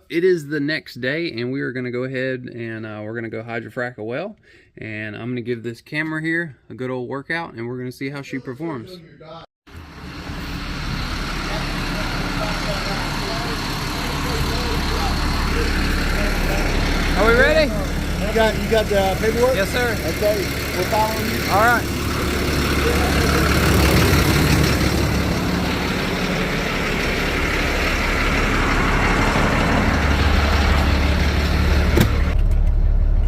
it is the next day, and we are going to go ahead and we're going to go hydrofrack a well. And I'm going to give this camera here a good old workout, and we're going to see how she performs. Are we ready? You got the paperwork? Yes, sir. Okay, we're following you. All right.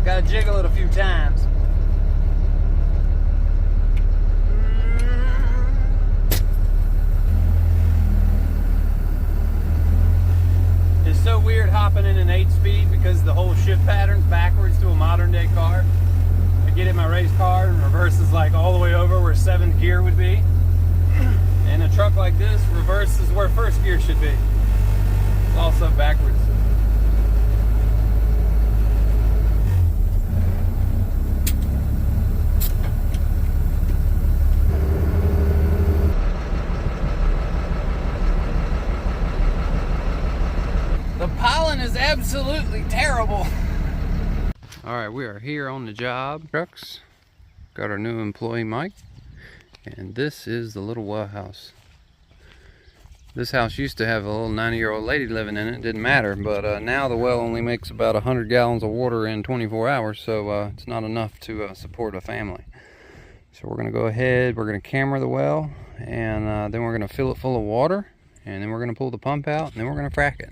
Got to jiggle it a few times. It's so weird hopping in an 8-speed because the whole shift pattern's backwards to a modern day car. I get in my race car and reverse is like all the way over where 7th gear would be. And a truck like this, reverse is where 1st gear should be. It's also backwards. The pollen is absolutely terrible. All right, we are here on the job. Trucks. Got our new employee, Mike. And this is the little well house. This house used to have a little 90-year-old lady living in it. It didn't matter, but now the well only makes about 100 gallons of water in 24 hours, so it's not enough to support a family. So we're gonna go ahead, we're gonna camera the well, and then we're gonna fill it full of water, and then we're gonna pull the pump out, and then we're gonna frack it.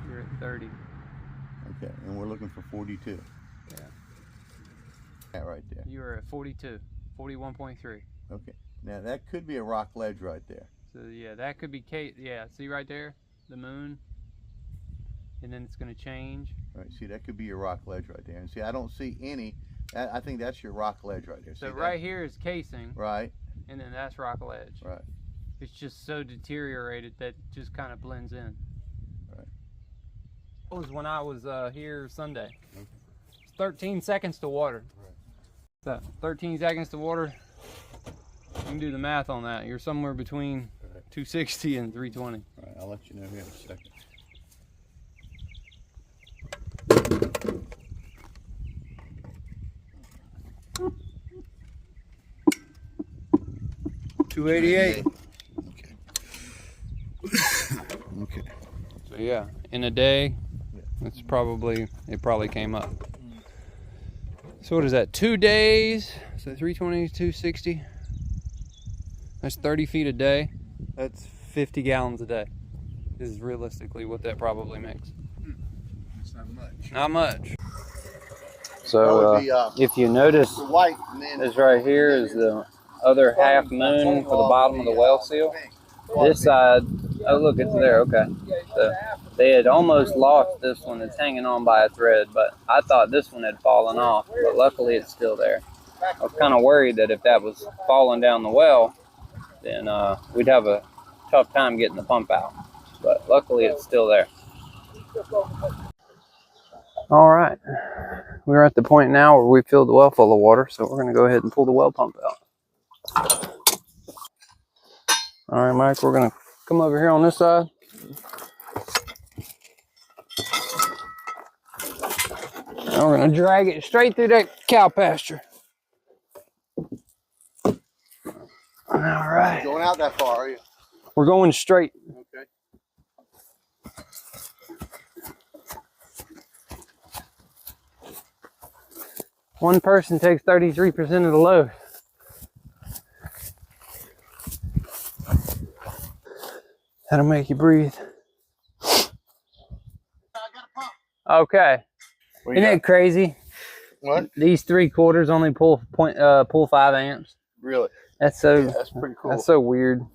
You're at 30. Okay, and we're looking for 42. Yeah. That right there. You are at 42, 41.3. Okay, now that could be a rock ledge right there. So yeah, that could be yeah, see right there, the moon, and then it's going to change. Right, see, that could be your rock ledge right there. And see, I don't see any. I think that's your rock ledge right there. So see right that? here is casing. Right. And then that's rock ledge. Right. It's just so deteriorated that it just kind of blends in. Right. That was when I was here Sunday. Okay. It's 13 seconds to water. Right. So 13 seconds to water. You can do the math on that. You're somewhere between 260 and 320. All right, I'll let you know here in a second. $288. Okay. Okay. So yeah, in a day, it's probably, it probably came up. So what is that, 2 days? So 320, 260. That's 30 feet a day. That's 50 gallons a day. This is realistically what that probably makes. It's not much. Not much. So if you notice, the white, this right here is the other half moon for the bottom of the well seal. This side, oh look, it's there, okay. So they had almost lost this one. It's hanging on by a thread, but I thought this one had fallen off, but luckily it's still there. I was kind of worried that if that was falling down the well, then we'd have a tough time getting the pump out, but luckily it's still there. All right, we're at the point now where we filled the well full of water, so we're gonna go ahead and pull the well pump out. All right, Mike, we're gonna come over here on this side. And we're gonna drag it straight through that cow pasture. All right. Going out that far, are you? We're going straight. Okay. One person takes 33% of the load. That'll make you breathe. Okay. Isn't that crazy? What? These 3/4 only pull 5 amps. Really? That's so. Yeah, that's pretty cool. That's so weird.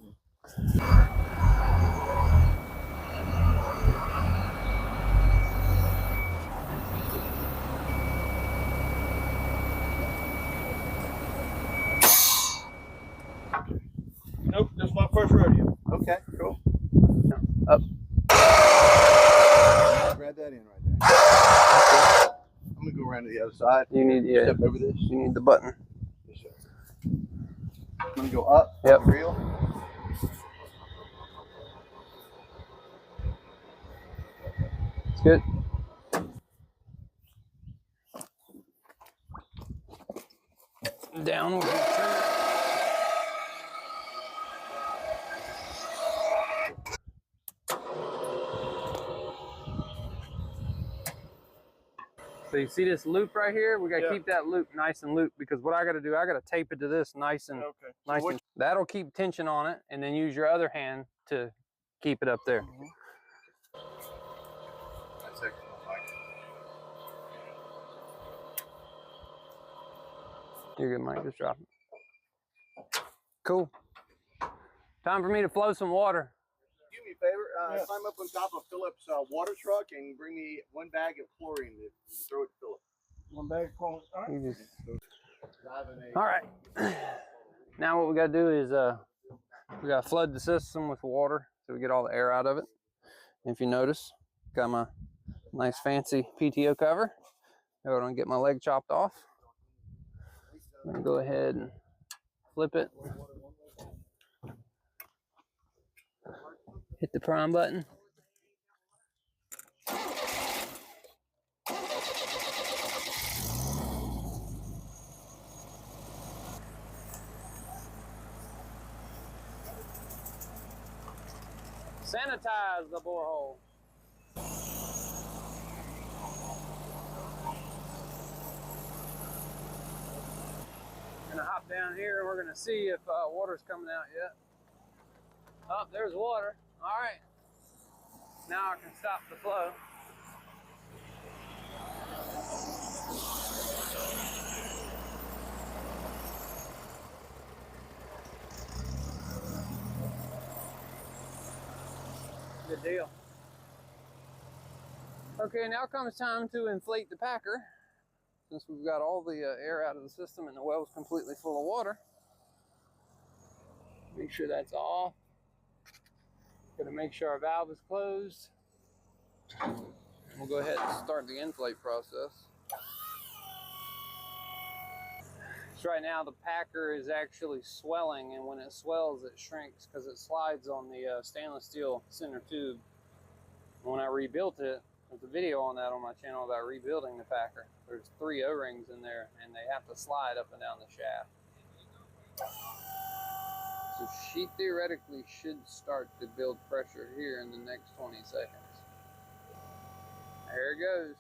Nope, this is my first rodeo. Okay, cool. Up. Grab that in right there. I'm gonna go around to the other side. You need, yeah. Step over this. You need the button. Yes, sir. I'm gonna go up. Yep. Reel. It's good. Down with the trimmer. So you see this loop right here? We gotta keep that loop nice and looped, because what I gotta do, I gotta tape it to this nice and nice. And that'll keep tension on it, and then use your other hand to keep it up there. That's excellent. You're good, Mike. Just drop it. Cool. Time for me to flow some water. Do me a favor, climb up on top of Philip's water truck and bring me 1 bag of chlorine and throw it to Philip. 1 bag of chlorine. All right. Now what we gotta do is we gotta flood the system with water so we get all the air out of it. And if you notice, got my nice fancy PTO cover. I'm gonna get my leg chopped off. I'm gonna go ahead and flip it. Hit the prime button. Sanitize the borehole. Gonna hop down here and we're gonna see if water's coming out yet. Oh, there's water. All right. Now I can stop the flow. Good deal. Okay, now comes time to inflate the packer. Since we've got all the air out of the system and the well's completely full of water. Make sure that's off. Gonna make sure our valve is closed. We'll go ahead and start the inflate process. So right now the packer is actually swelling, and when it swells it shrinks because it slides on the stainless steel center tube. When I rebuilt it, there's a video on that on my channel about rebuilding the packer. There's 3 O-rings in there and they have to slide up and down the shaft. So she theoretically should start to build pressure here in the next 20 seconds. There it goes.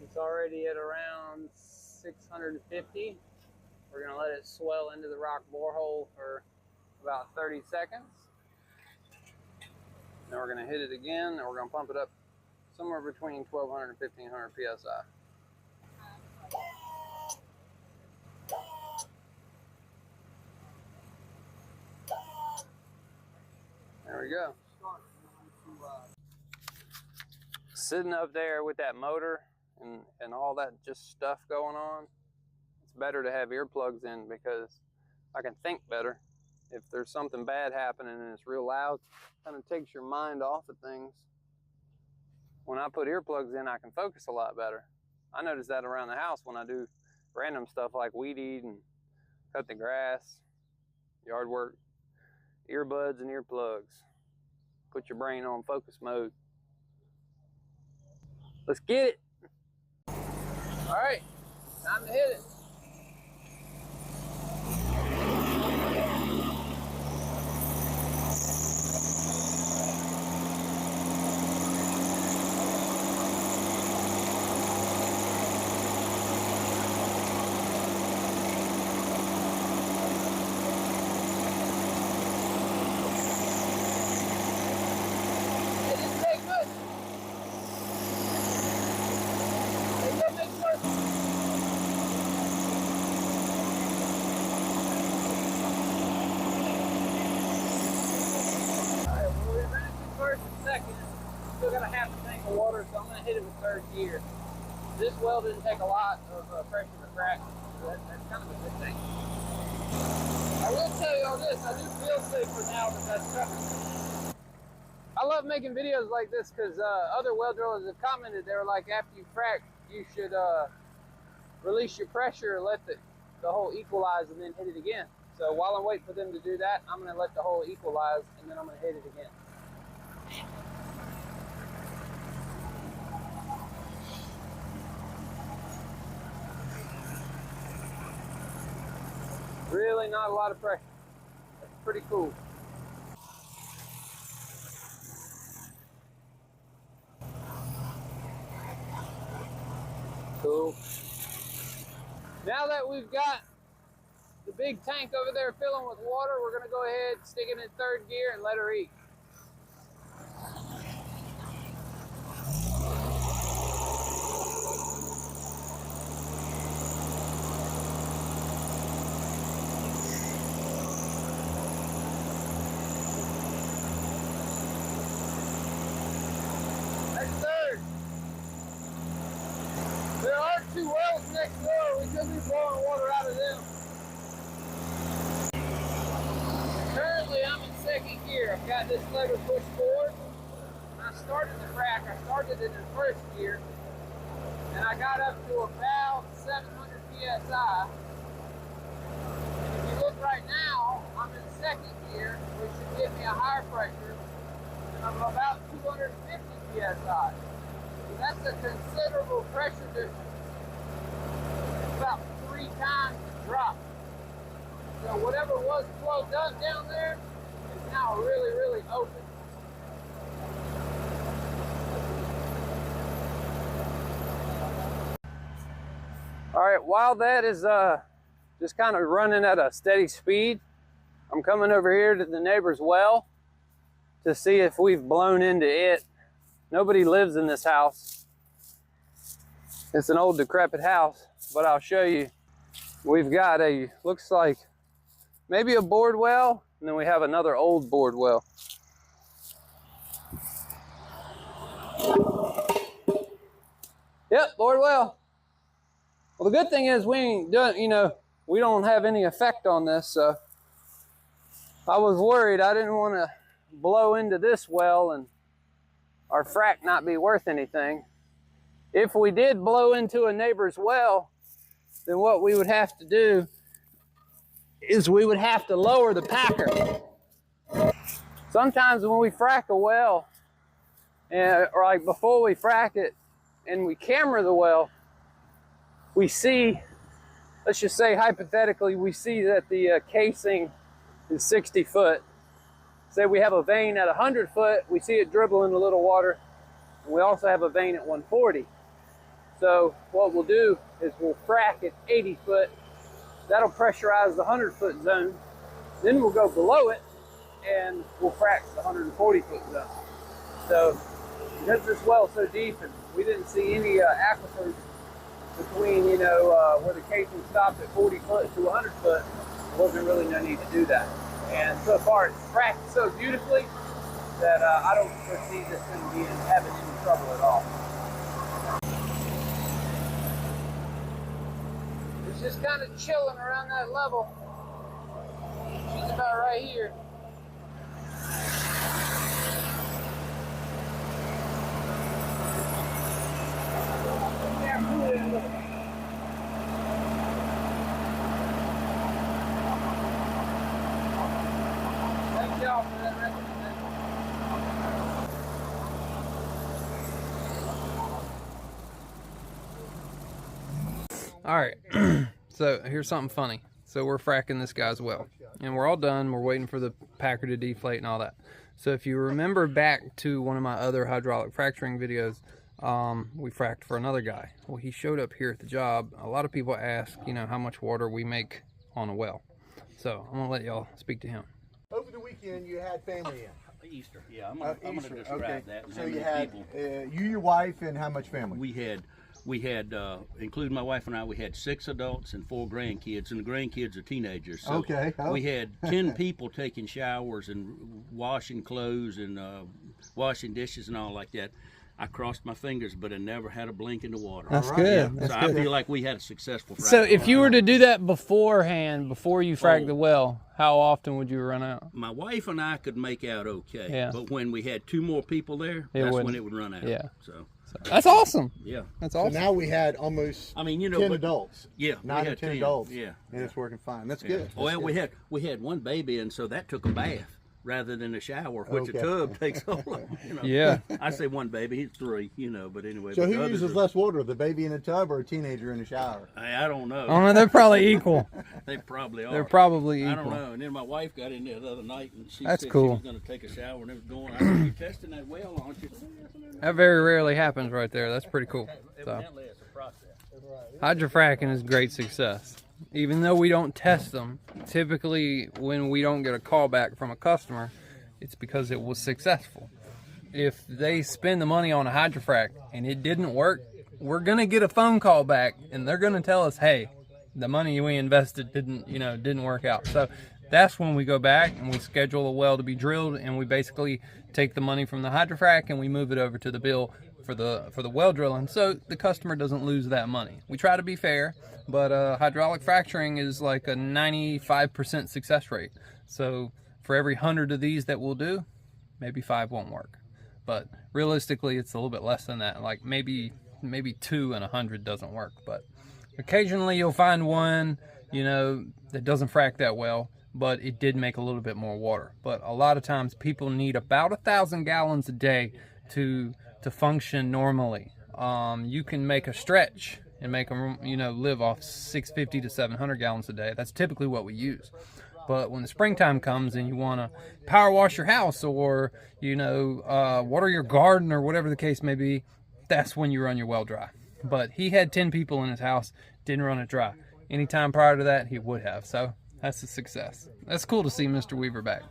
It's already at around 650. We're gonna let it swell into the rock borehole for about 30 seconds. Then we're gonna hit it again and we're gonna pump it up somewhere between 1200 and 1500 PSI. There we go. Sitting up there with that motor and all that just stuff going on, it's better to have earplugs in because I can think better. If there's something bad happening and it's real loud, it kind of takes your mind off of things. When I put earplugs in, I can focus a lot better. I notice that around the house when I do random stuff like weed eat and cut the grass, yard work. Earbuds and earplugs. Put your brain on focus mode. Let's get it. All right, time to hit it. Still got a half a tank of water, so I'm going to hit it with 3rd gear. This well didn't take a lot of pressure to crack, so that's kind of a good thing. I will tell you all this, I do feel safer now that that's covered. I love making videos like this because other well drillers have commented. They were like, after you frack, you should release your pressure, let the hole equalize, and then hit it again. So while I'm waiting for them to do that, I'm going to let the hole equalize, and then I'm going to hit it again. Really not a lot of pressure. That's pretty cool. Cool. Now that we've got the big tank over there filling with water, we're going to go ahead, stick it in third gear, and let her eat. There are 2 wells next door. We could be blowing water out of them. Currently, I'm in second gear. I've got this lever pushed forward. When I started the frac, I started it in first gear, and I got up to about 700 psi. And if you look right now, I'm in second gear, which should give me a higher pressure, and I'm about 250 psi. That's a considerable pressure difference. It's about 3 times the drop. So whatever was plugged up down there is now really, really open. All right, while that is just kind of running at a steady speed, I'm coming over here to the neighbor's well to see if we've blown into it. Nobody lives in this house. It's an old decrepit house, but I'll show you. We've got a, looks like maybe a bored well, and then we have another old bored well. Yep, bored well. Well, the good thing is we ain't done, you know, we don't have any effect on this, so I was worried. I didn't want to blow into this well and our frac not be worth anything. If we did blow into a neighbor's well, then what we would have to do is we would have to lower the packer. Sometimes when we frac a well, or like before we frac it and we camera the well, we see, let's just say hypothetically, we see that the casing is 60 foot. Say we have a vein at 100 foot, we see it dribbling a little water, and we also have a vein at 140. So what we'll do is we'll frac at 80 foot. That'll pressurize the 100 foot zone. Then we'll go below it and we'll frac the 140 foot zone. So because this well's so deep and we didn't see any aquifers between, you know, where the casing stopped at 40 foot to 100 foot, there wasn't really no need to do that. And so far it's fracked so beautifully that I don't foresee this thing having any trouble at all. It's just kind of chilling around that level. She's about right here. Thank y'all for that recommendation. All right, so here's something funny. So we're fracking this guy's well, and we're all done. We're waiting for the packer to deflate and all that. So if you remember back to one of my other hydraulic fracturing videos, we fracked for another guy. Well, he showed up here at the job. A lot of people ask, you know, how much water we make on a well. So I'm gonna let y'all speak to him. Over the weekend, you had family in. Easter, yeah. I'm gonna describe that. So you had you, your wife, and how much family? We had, including my wife and I, we had 6 adults and 4 grandkids, and the grandkids are teenagers. So okay. We had 10 people taking showers and washing clothes and washing dishes and all like that. I crossed my fingers, but I never had a blink in the water. That's All right, good. yeah. That's So good. I feel like we had a successful frack. So if you were to do that before you fracked Oh. the well, how often would you run out? My wife and I could make out okay. Yeah. But when we had 2 more people there, It that's wouldn't. when it would run out. Yeah. So That's awesome. yeah. That's So awesome. now we had almost I mean, you know, 10 but- adults. Yeah. 9 we or had 10 10. adults. Yeah. And it's working fine. That's Yeah. good. Well, That's we had one baby, and so that took a bath rather than a shower, which Okay. a tub takes so long. You know? Yeah. I say one baby, he's 3, you know, but anyway. So but who the others uses are- less water, the baby in the tub or a teenager in the shower? I don't know. Oh no, they're probably equal. They probably are. They're probably equal. I don't know. And then my wife got in there the other night, and she That's said cool. she was going to take a shower, and it was going. I said, "You testing that well, aren't you?" That very rarely happens right there. That's pretty cool. So, Evidently, it's a process. Hydro-Fracking is a great success. Even though we don't test them, typically when we don't get a call back from a customer, it's because it was successful. If they spend the money on a Hydro-Frack and it didn't work, we're gonna get a phone call back and they're gonna tell us, hey, the money we invested didn't work out. So that's when we go back and we schedule a well to be drilled, and we basically take the money from the Hydro-Frack and we move it over to the bill for the well drilling, so the customer doesn't lose that money. We try to be fair, but hydraulic fracturing is like a 95% success rate. So for every 100 of these that we'll do, maybe 5 won't work. But realistically, it's a little bit less than that. Like maybe 2 in 100 doesn't work. But occasionally you'll find one, that doesn't frack that well, but it did make a little bit more water. But a lot of times people need about 1,000 gallons a day to function normally. You can make a stretch and make them, live off 650 to 700 gallons a day. That's typically what we use. But when the springtime comes and you want to power wash your house or, water your garden or whatever the case may be, that's when you run your well dry. But he had 10 people in his house, didn't run it dry. Anytime prior to that, he would have. So that's a success. That's cool to see Mr. Weaver back.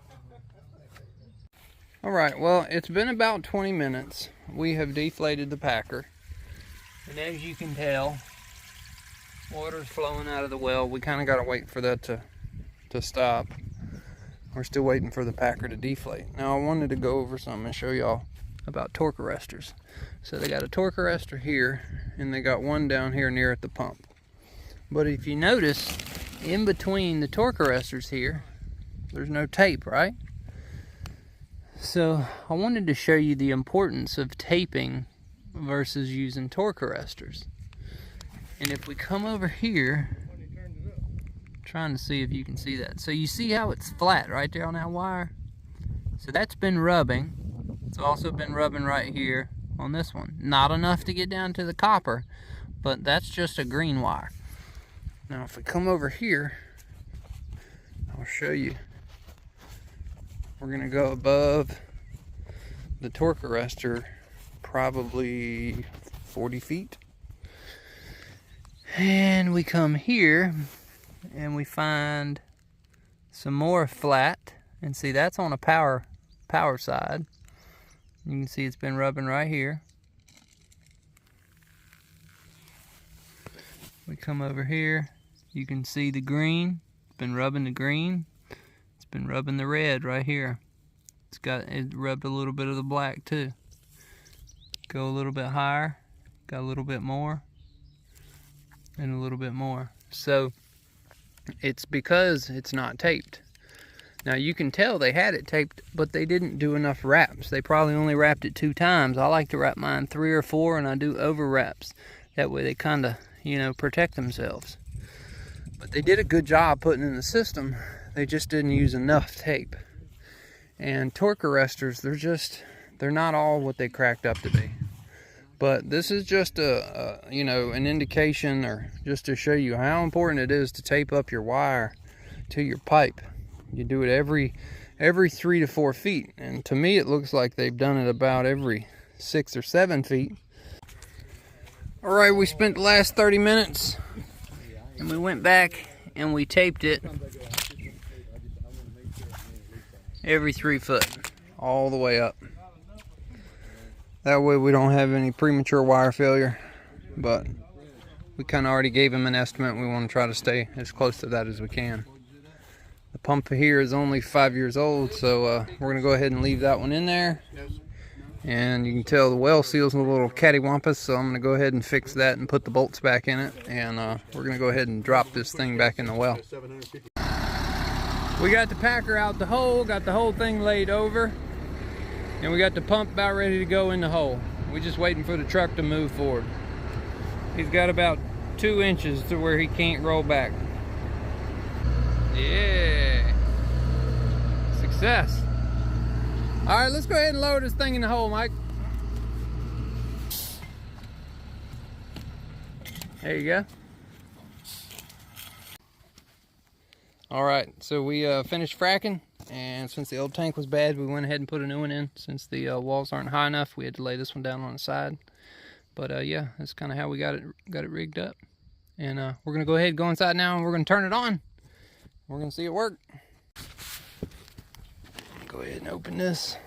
All right, well, it's been about 20 minutes. We have deflated the packer. And as you can tell, water's flowing out of the well. We kind of got to wait for that to stop. We're still waiting for the packer to deflate. Now I wanted to go over something and show y'all about torque arresters. So they got a torque arrestor here, and they got one down here near at the pump. But if you notice, in between the torque arresters here, there's no tape, right? So I wanted to show you the importance of taping versus using torque arresters. And if we come over here, trying to see if you can see that. So you see how it's flat right there on that wire? So that's been rubbing. It's also been rubbing right here on this one. Not enough to get down to the copper, but that's just a green wire. Now if we come over here, I'll show you. We're gonna go above the torque arrestor, probably 40 feet. And we come here and we find some more flat, and see that's on a power side. You can see it's been rubbing right here. We come over here, you can see the green. It's been rubbing the green. It's been rubbing the red right here. It rubbed a little bit of the black too. Go a little bit higher, got a little bit more, and a little bit more. So it's because it's not taped. Now you can tell they had it taped, but they didn't do enough wraps. They probably only wrapped it 2 times. I like to wrap mine 3 or 4, and I do over wraps. That way they kind of, protect themselves. But they did a good job putting in the system. They just didn't use enough tape. And torque arresters, they're not all what they cracked up to be. But this is just an indication, or just to show you how important it is to tape up your wire to your pipe. You do it every 3 to 4 feet, and to me it looks like they've done it about every 6 or 7 feet. All right, we spent the last 30 minutes, and we went back and we taped it every 3 foot, all the way up. That way we don't have any premature wire failure, but we kind of already gave him an estimate. We want to try to stay as close to that as we can. The pump here is only 5 years old, so we're going to go ahead and leave that one in there. And you can tell the well seal's a little cattywampus, so I'm going to go ahead and fix that and put the bolts back in it. And we're going to go ahead and drop this thing back in the well. We got the packer out the hole, got the whole thing laid over, and we got the pump about ready to go in the hole. We're just waiting for the truck to move forward. He's got about 2 inches to where he can't roll back. Yeah. Success. All right, let's go ahead and lower this thing in the hole, Mike. There you go. All right, so we finished fracking, and since the old tank was bad, we went ahead and put a new one in. Since the walls aren't high enough, we had to lay this one down on the side. But yeah, that's kind of how we got it rigged up. And we're gonna go ahead and go inside now, and we're gonna turn it on. We're gonna see it work. Go ahead and open this.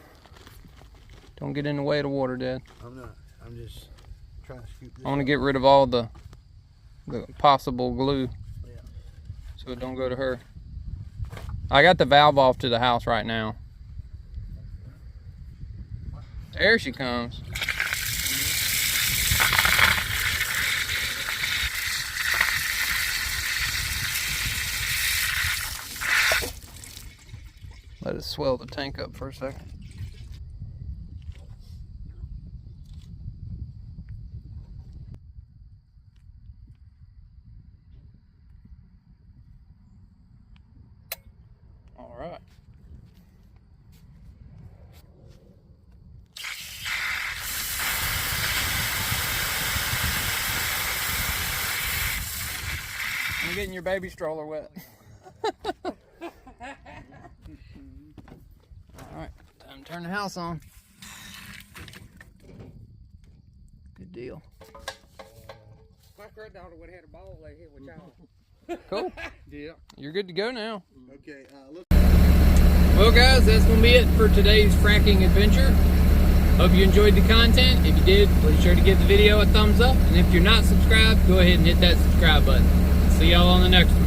Don't get in the way of the water, Dad. I'm not. I'm just trying to scoop this. I want to get rid of all the possible glue, so it don't go to her. I got the valve off to the house right now. There she comes. Let it swell the tank up for a second. All right. I'm getting your baby stroller wet. Alright, time to turn the house on. Good deal. My granddaughter would have had a ball like here with y'all. Cool. Yeah. You're good to go now. Okay, look. Well guys, that's going to be it for today's fracking adventure. Hope you enjoyed the content. If you did, please sure to give the video a thumbs up. And if you're not subscribed, go ahead and hit that subscribe button. See y'all on the next one.